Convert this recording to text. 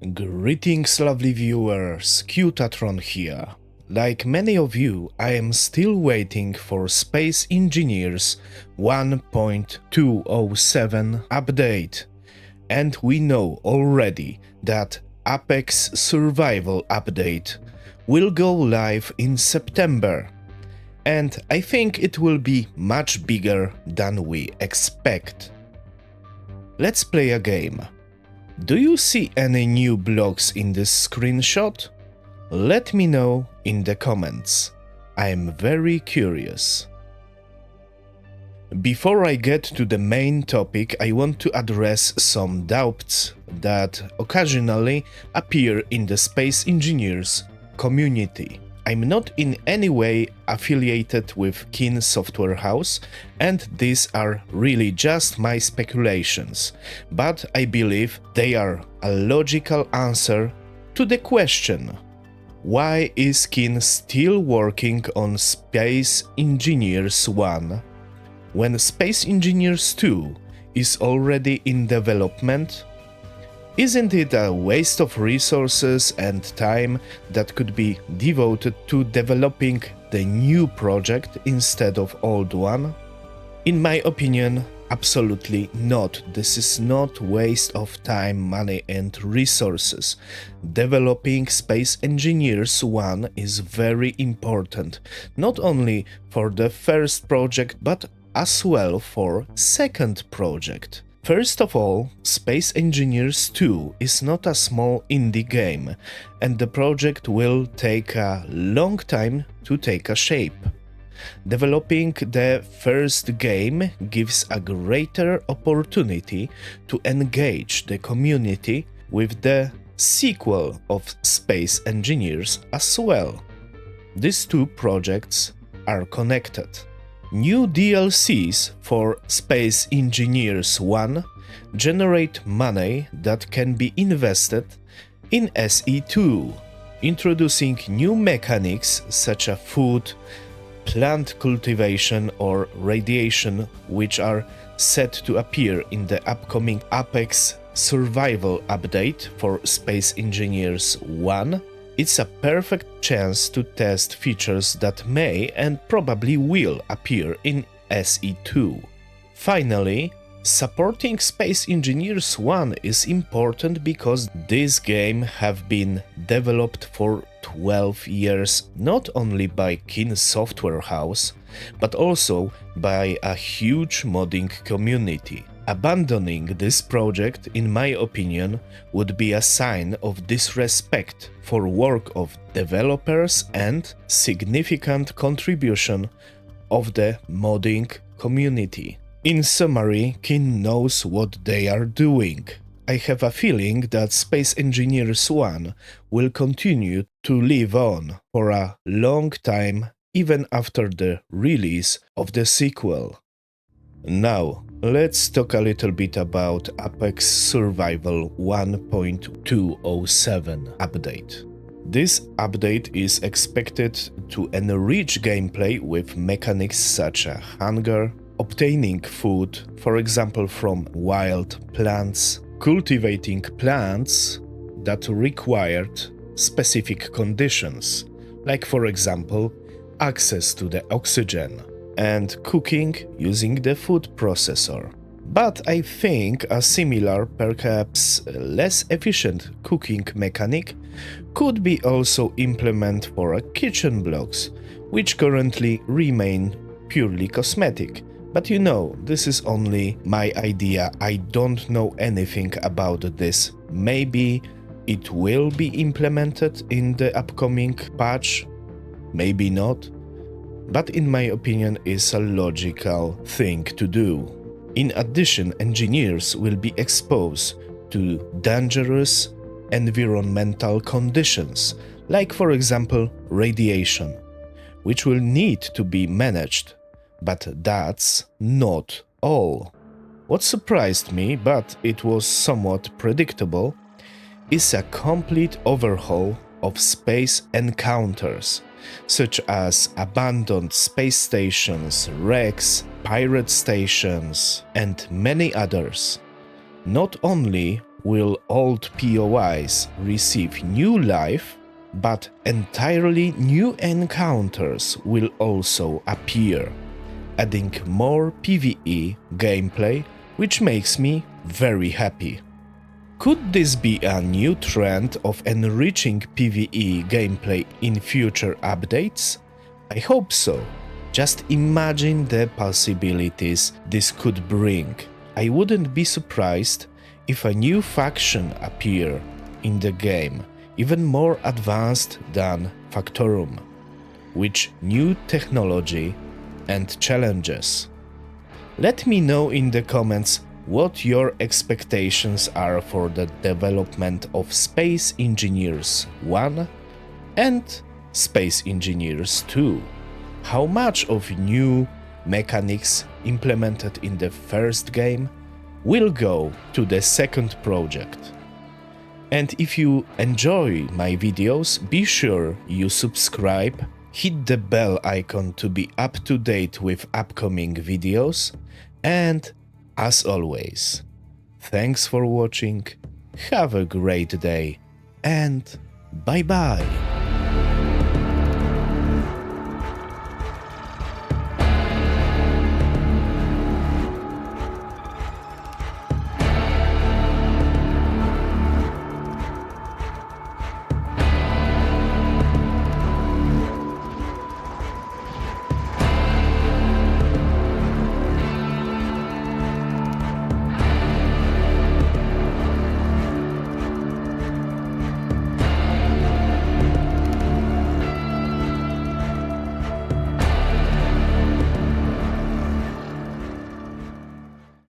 Greetings, lovely viewers, Cutatron here. Like many of you, I am still waiting for Space Engineers 1.207 update, and we know already that Apex Survival update will go live in September, and I think it will be much bigger than we expect. Let's play a game. Do you see any new blocks in this screenshot? Let me know in the comments. I'm very curious. Before I get to the main topic, I want to address some doubts that occasionally appear in the Space Engineers community. I'm not in any way affiliated with Kin Software House, and these are really just my speculations, but I believe they are a logical answer to the question: why is Kin still working on Space Engineers 1 when Space Engineers 2 is already in development? Isn't it a waste of resources and time that could be devoted to developing the new project instead of old one? In my opinion, absolutely not. This is not waste of time, money and resources. Developing Space Engineers 1 is very important, not only for the first project but as well for second project. First of all, Space Engineers 2 is not a small indie game, and the project will take a long time to take a shape. Developing the first game gives a greater opportunity to engage the community with the sequel of Space Engineers as well. These two projects are connected. New DLCs for Space Engineers 1 generate money that can be invested in SE2, introducing new mechanics such as food, plant cultivation or radiation, which are set to appear in the upcoming Apex Survival update for Space Engineers 1. It's a perfect chance to test features that may and probably will appear in SE2. Finally, supporting Space Engineers 1 is important because this game have been developed for 12 years not only by Kin Software House, but also by a huge modding community. Abandoning this project, in my opinion, would be a sign of disrespect for work of developers and significant contribution of the modding community. In summary, Kin knows what they are doing. I have a feeling that Space Engineers 1 will continue to live on for a long time, even after the release of the sequel. Now, let's talk a little bit about Apex Survival 1.207 update. This update is expected to enrich gameplay with mechanics such as hunger, obtaining food, for example from wild plants, cultivating plants that required specific conditions, like for example access to the oxygen, and cooking using the food processor. But I think a similar, perhaps less efficient cooking mechanic could be also implemented for kitchen blocks, which currently remain purely cosmetic. But you know, this is only my idea, I don't know anything about this. Maybe it will be implemented in the upcoming patch, maybe not. But in my opinion is a logical thing to do. In addition, engineers will be exposed to dangerous environmental conditions, like for example radiation, which will need to be managed. But that's not all. What surprised me, but it was somewhat predictable, is a complete overhaul of space encounters, such as abandoned space stations, wrecks, pirate stations, and many others. Not only will old POIs receive new life, but entirely new encounters will also appear, adding more PvE gameplay, which makes me very happy. Could this be a new trend of enriching PvE gameplay in future updates? I hope so. Just imagine the possibilities this could bring. I wouldn't be surprised if a new faction appear in the game, even more advanced than Factorum, with new technology and challenges. Let me know in the comments what your expectations are for the development of Space Engineers 1 and Space Engineers 2. How much of new mechanics implemented in the first game will go to the second project? And if you enjoy my videos, be sure you subscribe, hit the bell icon to be up to date with upcoming videos, and as always, thanks for watching, have a great day, and bye bye!